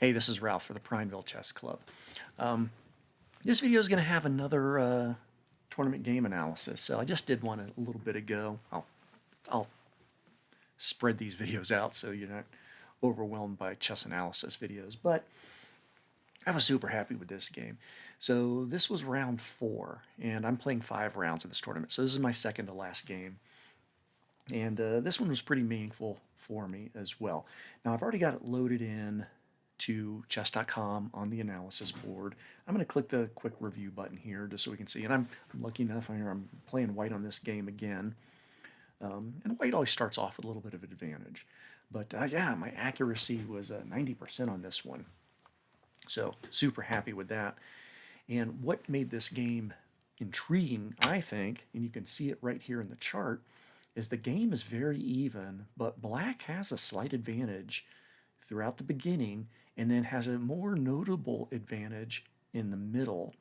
Hey, this is Ralph for the Prineville Chess Club. This video is going to have another tournament game analysis. So I just did one a little bit ago. I'll spread these videos out so you're not overwhelmed by chess analysis videos. But I was super happy with this game. So this was round 4, and I'm playing 5 rounds of this tournament. So this is my second to last game. And this one was pretty meaningful for me as well. Now I've already got it loaded in to chess.com on the analysis board. I'm going to click the quick review button here just so we can see. And I'm lucky enough, I'm playing white on this game again. And white always starts off with a little bit of advantage. But yeah, my accuracy was 90% on this one. So super happy with that. And what made this game intriguing, I think, and you can see it right here in the chart, is the game is very even, but black has a slight advantage throughout the beginning and then has a more notable advantage in the middle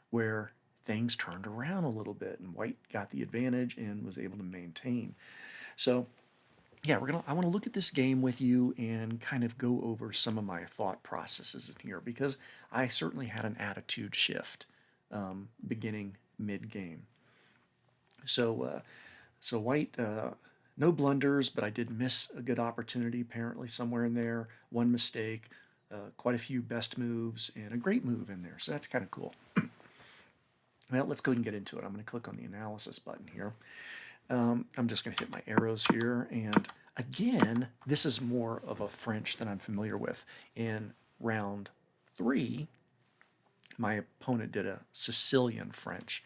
where things turned around a little bit and white got the advantage and was able to maintain. So yeah, I want to look at this game with you and kind of go over some of my thought processes in here because I certainly had an attitude shift beginning mid-game. So white, no blunders, but I did miss a good opportunity apparently somewhere in there. One mistake, quite a few best moves, and a great move in there. So that's kind of cool. Well, let's go ahead and get into it. I'm going to click on the analysis button here. I'm just going to hit my arrows here. And again, this is more of a French than I'm familiar with. In round 3, my opponent did a Sicilian French,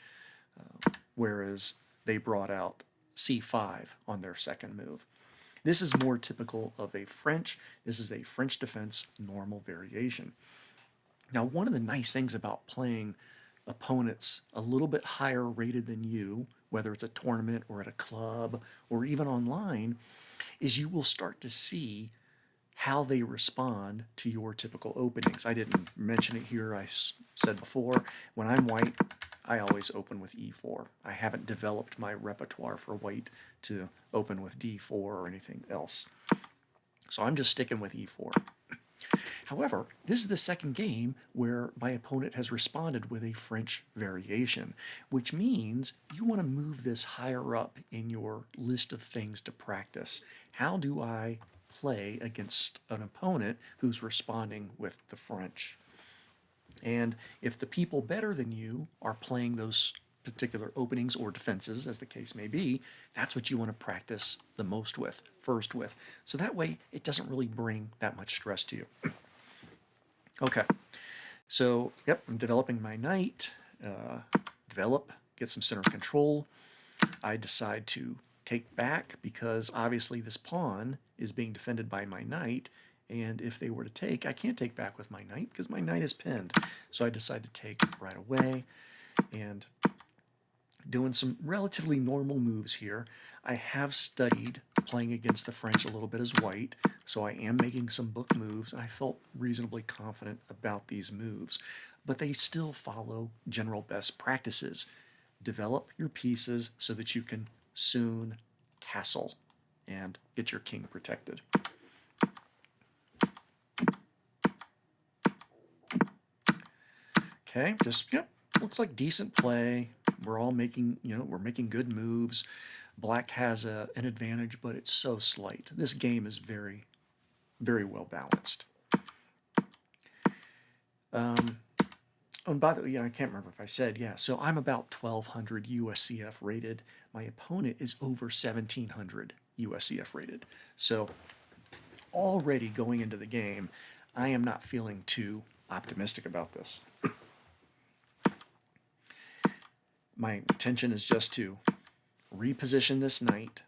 whereas they brought out c5 on their second move. This is more typical of a French. This is a French defense normal variation. Now, one of the nice things about playing opponents a little bit higher rated than you, whether it's a tournament or at a club or even online, is you will start to see how they respond to your typical openings. I didn't mention it here. I said before, when I'm white, I always open with e4. I haven't developed my repertoire for white to open with d4 or anything else. So I'm just sticking with e4. However, this is the second game where my opponent has responded with a French variation, which means you want to move this higher up in your list of things to practice. How do I play against an opponent who's responding with the French? And if the people better than you are playing those particular openings or defenses, as the case may be, that's what you want to practice the most with, first with. So that way it doesn't really bring that much stress to you. Okay, so yep, I'm developing my knight, get some center control. I decide to take back because obviously this pawn is being defended by my knight, and if they were to take, I can't take back with my knight because my knight is pinned. So I decide to take right away, and doing some relatively normal moves here. I have studied playing against the French a little bit as white, so I am making some book moves, and I felt reasonably confident about these moves. But they still follow general best practices. Develop your pieces so that you can soon castle and get your king protected. Okay, just, yep, looks like decent play. We're all making, we're making good moves. Black has an advantage, but it's so slight. This game is very, very well balanced. And by the way, I can't remember if I said, so I'm about 1200 USCF rated. My opponent is over 1700 USCF rated. So already going into the game, I am not feeling too optimistic about this. My intention is just to reposition this knight.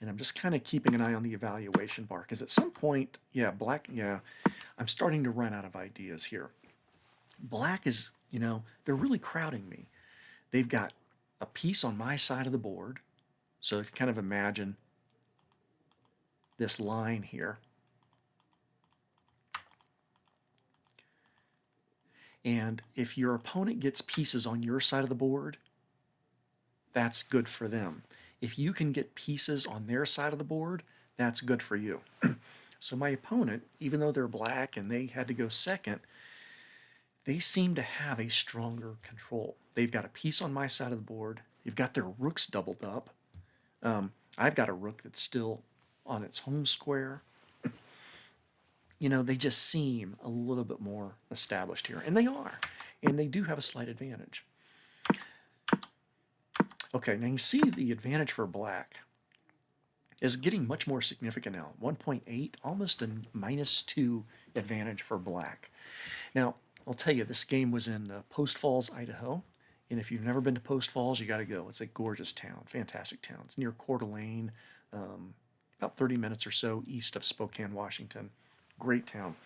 And I'm just kind of keeping an eye on the evaluation bar because at some point, black, I'm starting to run out of ideas here. Black is, they're really crowding me. They've got a piece on my side of the board. So if you kind of imagine this line here. And if your opponent gets pieces on your side of the board, that's good for them. If you can get pieces on their side of the board, that's good for you. So my opponent, even though they're black and they had to go second, they seem to have a stronger control. They've got a piece on my side of the board. They've got their rooks doubled up. I've got a rook that's still on its home square. You know, they just seem a little bit more established here, and they are, and they do have a slight advantage. Okay, now you see the advantage for black is getting much more significant now. 1.8, almost a -2 advantage for black. Now, I'll tell you, this game was in Post Falls, Idaho, and if you've never been to Post Falls, you got to go. It's a gorgeous town, fantastic town. It's near Coeur d'Alene, about 30 minutes or so east of Spokane, Washington. Great town.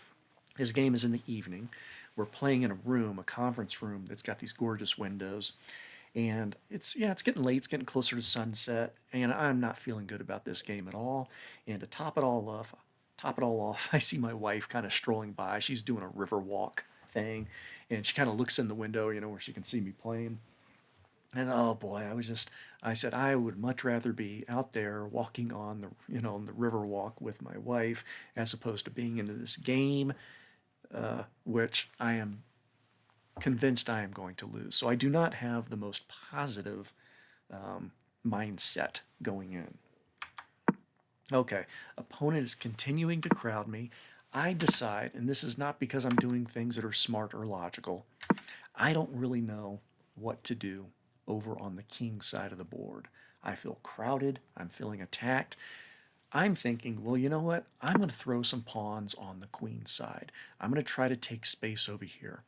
This game is in the evening. We're playing in a room, a conference room that's got these gorgeous windows. And it's getting late. It's getting closer to sunset, and I'm not feeling good about this game at all. And to top it all off, I see my wife kind of strolling by. She's doing a river walk thing, and she kind of looks in the window, you know, where she can see me playing. And oh boy, I said I would much rather be out there walking on on the river walk with my wife as opposed to being into this game, which I am convinced I am going to lose. So I do not have the most positive mindset going in. Okay, opponent is continuing to crowd me. I decide, and this is not because I'm doing things that are smart or logical, I don't really know what to do over on the king side of the board. I feel crowded. I'm feeling attacked. I'm thinking, well, you know what? I'm going to throw some pawns on the queen side. I'm going to try to take space over here.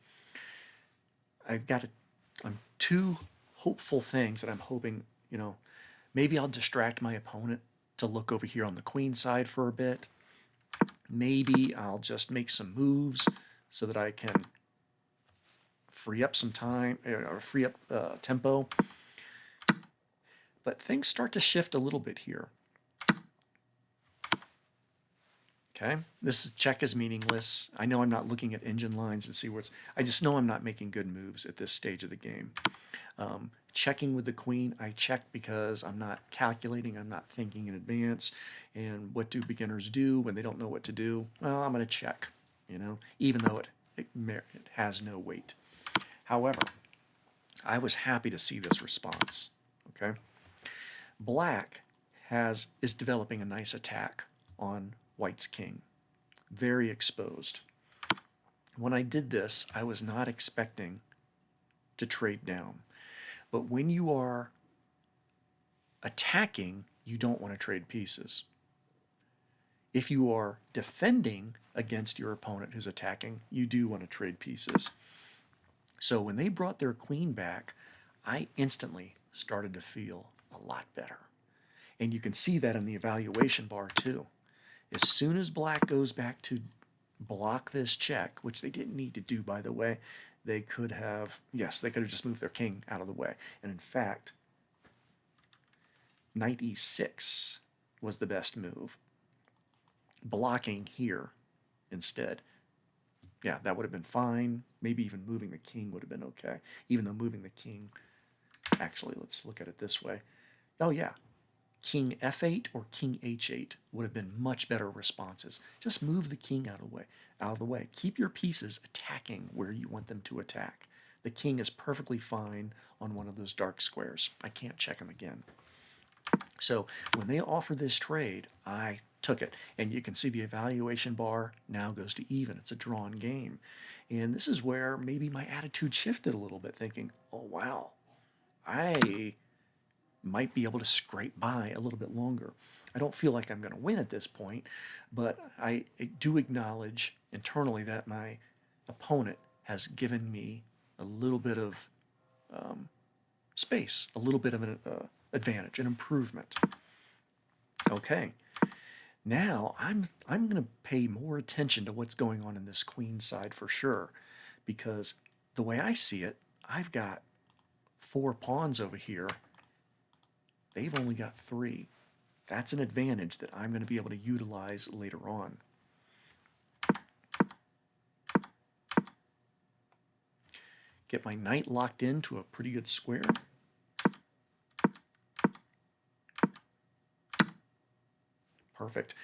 I'm two hopeful things that I'm hoping, maybe I'll distract my opponent to look over here on the queen side for a bit. Maybe I'll just make some moves so that I can free up some time, or free up tempo. But things start to shift a little bit here. Okay, this check is meaningless. I know I'm not looking at engine lines and see what's. I just know I'm not making good moves at this stage of the game. Checking with the queen, I check because I'm not calculating, I'm not thinking in advance. And what do beginners do when they don't know what to do? Well, I'm going to check, even though it has no weight. However, I was happy to see this response. Okay, black is developing a nice attack on white's king. Very exposed. When I did this, I was not expecting to trade down. But when you are attacking, you don't want to trade pieces. If you are defending against your opponent who's attacking, you do want to trade pieces. So when they brought their queen back, I instantly started to feel a lot better. And you can see that in the evaluation bar too. As soon as black goes back to block this check, which they didn't need to do, by the way, they could have just moved their king out of the way. And in fact, knight e6 was the best move. Blocking here instead. Yeah, that would have been fine. Maybe even moving the king would have been okay. Even though moving the king, actually, let's look at it this way. Oh yeah, king f8 or king h8 would have been much better responses. Just move the king out of the way. Keep your pieces attacking where you want them to attack. The king is perfectly fine on one of those dark squares. I can't check him again. So when they offered this trade, I took it. And you can see the evaluation bar now goes to even. It's a drawn game. And this is where maybe my attitude shifted a little bit, thinking, oh wow, I might be able to scrape by a little bit longer. I don't feel like I'm going to win at this point, but I do acknowledge internally that my opponent has given me a little bit of space, a little bit of an advantage, an improvement. Okay, now I'm going to pay more attention to what's going on in this queen side for sure, because the way I see it, I've got 4 pawns over here. They've only got 3. That's an advantage that I'm going to be able to utilize later on. Get my knight locked into a pretty good square. Perfect.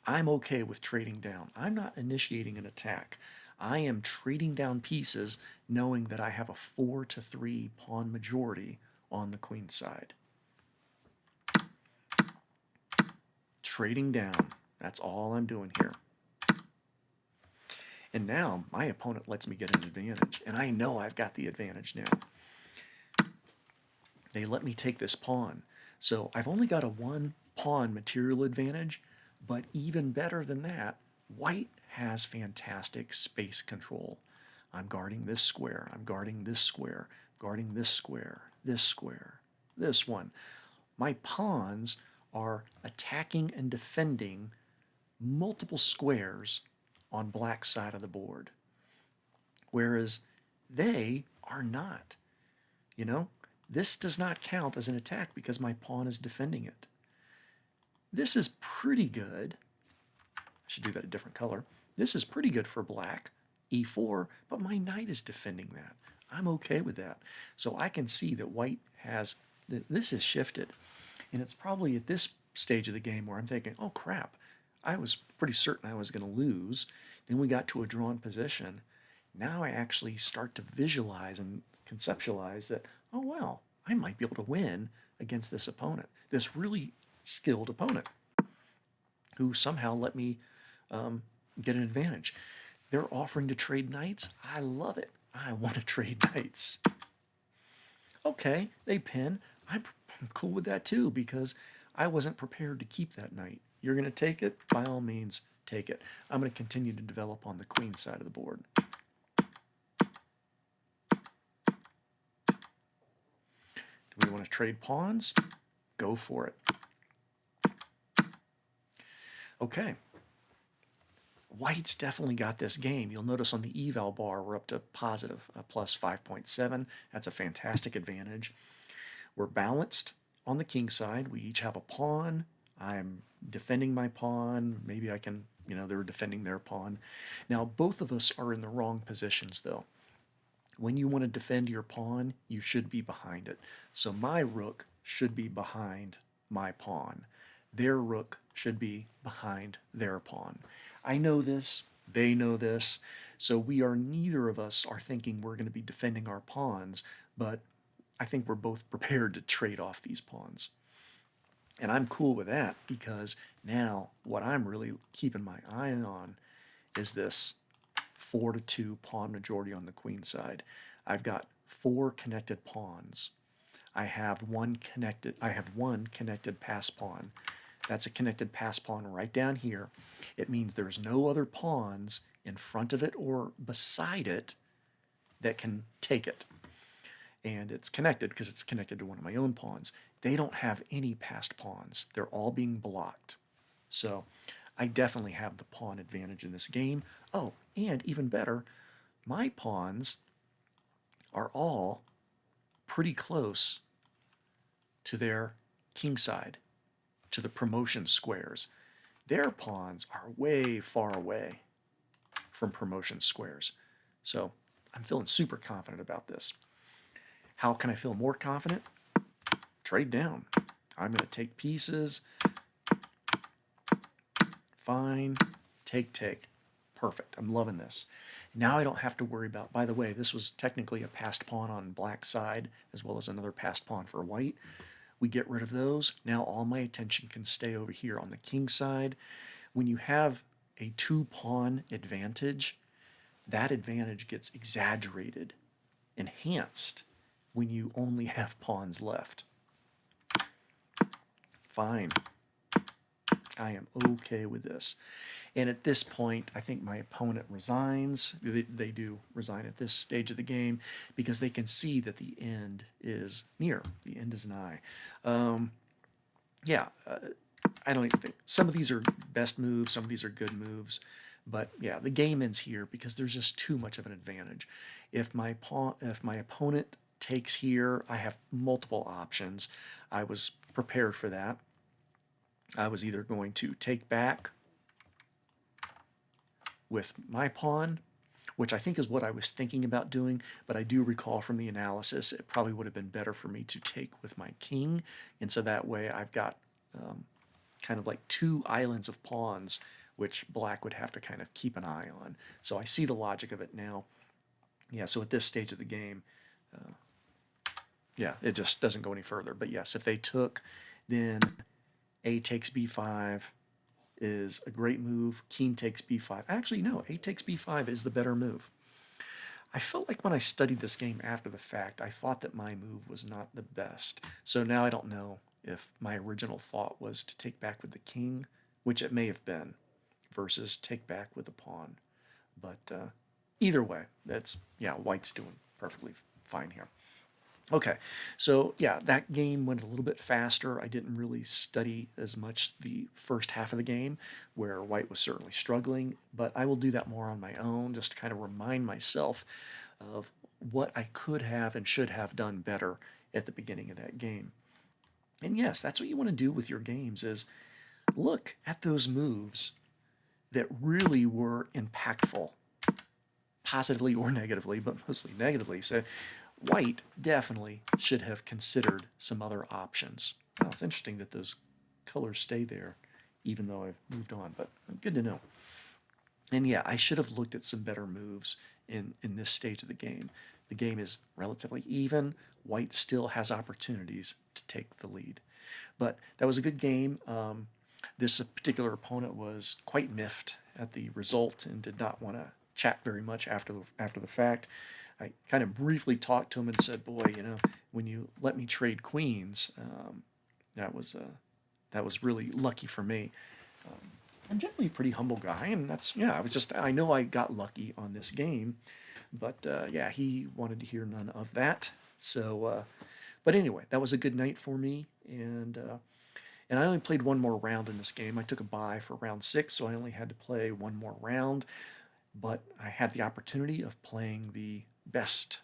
I'm okay with trading down. I'm not initiating an attack. I am trading down pieces knowing that I have a 4-3 pawn majority on the queen side. Trading down. That's all I'm doing here. And now my opponent lets me get an advantage, and I know I've got the advantage now. They let me take this pawn. So I've only got a 1 pawn material advantage, but even better than that, white has fantastic space control. I'm guarding this square, I'm guarding this square, guarding this square, this square, this one. My pawns are attacking and defending multiple squares on black side of the board, whereas they are not. You know, this does not count as an attack because my pawn is defending it. This is pretty good. I should do that a different color. This is pretty good for black, e4, but my knight is defending that. I'm okay with that. So I can see that white has, this is shifted. And it's probably at this stage of the game where I'm thinking, oh crap, I was pretty certain I was going to lose. Then we got to a drawn position. Now I actually start to visualize and conceptualize that, oh wow, I might be able to win against this opponent, this really skilled opponent who somehow let me get an advantage. They're offering to trade knights. I love it. I want to trade knights. Okay, they pin. I'm cool with that too because I wasn't prepared to keep that knight. You're going to take it? By all means, take it. I'm going to continue to develop on the queen side of the board. Do we want to trade pawns? Go for it. Okay. White's definitely got this game. You'll notice on the eval bar we're up to positive, plus 5.7. That's a fantastic advantage. We're balanced on the king side. We each have a pawn. I'm defending my pawn. Maybe I can, they're defending their pawn. Now, both of us are in the wrong positions, though. When you want to defend your pawn, you should be behind it. So my rook should be behind my pawn. Their rook should be behind their pawn. I know this, they know this, so neither of us are thinking we're going to be defending our pawns, but I think we're both prepared to trade off these pawns. And I'm cool with that because now what I'm really keeping my eye on is this 4-2 pawn majority on the queen side. I've got 4 connected pawns. I have one connected pass pawn. That's a connected pass pawn right down here. It means there's no other pawns in front of it or beside it that can take it. And it's connected because it's connected to one of my own pawns. They don't have any passed pawns. They're all being blocked. So I definitely have the pawn advantage in this game. Oh, and even better, my pawns are all pretty close to their king side, to the promotion squares. Their pawns are way far away from promotion squares. So I'm feeling super confident about this. How can I feel more confident? Trade down. I'm going to take pieces. Fine. Take. Perfect. I'm loving this. Now I don't have to worry about, by the way, this was technically a passed pawn on black side as well as another passed pawn for white. We get rid of those. Now all my attention can stay over here on the king side. When you have a 2-pawn advantage, that advantage gets exaggerated, enhanced, when you only have pawns left. Fine. I am okay with this. And at this point, I think my opponent resigns. They do resign at this stage of the game because they can see that the end is near. The end is nigh. I don't even think some of these are best moves, some of these are good moves, but yeah, the game ends here because there's just too much of an advantage. If my opponent takes here, I have multiple options. I was prepared for that. I was either going to take back with my pawn, which I think is what I was thinking about doing, but I do recall from the analysis it probably would have been better for me to take with my king, and so that way I've got kind of like two islands of pawns, which black would have to kind of keep an eye on. So I see the logic of it now. Yeah, so at this stage of the game, yeah, it just doesn't go any further. But yes, if they took, then A takes B5 is a great move. King takes B5. Actually, no, A takes B5 is the better move. I felt like when I studied this game after the fact, I thought that my move was not the best. So now I don't know if my original thought was to take back with the king, which it may have been, versus take back with the pawn. But either way, that's, yeah, white's doing perfectly fine here. Okay, so yeah, that game went a little bit faster. I didn't really study as much the first half of the game, where white was certainly struggling, but I will do that more on my own, just to kind of remind myself of what I could have and should have done better at the beginning of that game. And yes, that's what you want to do with your games, is look at those moves that really were impactful, positively or negatively, but mostly negatively. So white definitely should have considered some other options. Well, it's interesting that those colors stay there, even though I've moved on, but good to know. And yeah, I should have looked at some better moves in this stage of the game. The game is relatively even. White still has opportunities to take the lead. But that was a good game. This particular opponent was quite miffed at the result and did not want to chat very much after the fact. I kind of briefly talked to him and said, "Boy, you know, when you let me trade queens, that was really lucky for me." I'm generally a pretty humble guy, and that's, yeah. I know I got lucky on this game, but yeah, he wanted to hear none of that. So, but anyway, that was a good night for me, and I only played one more round in this game. I took a bye for round 6, so I only had to play one more round. But I had the opportunity of playing the best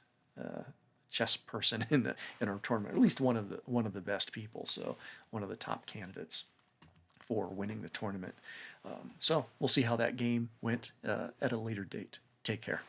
chess person in our tournament, at least one of the best people. So one of the top candidates for winning the tournament. So we'll see how that game went at a later date. Take care.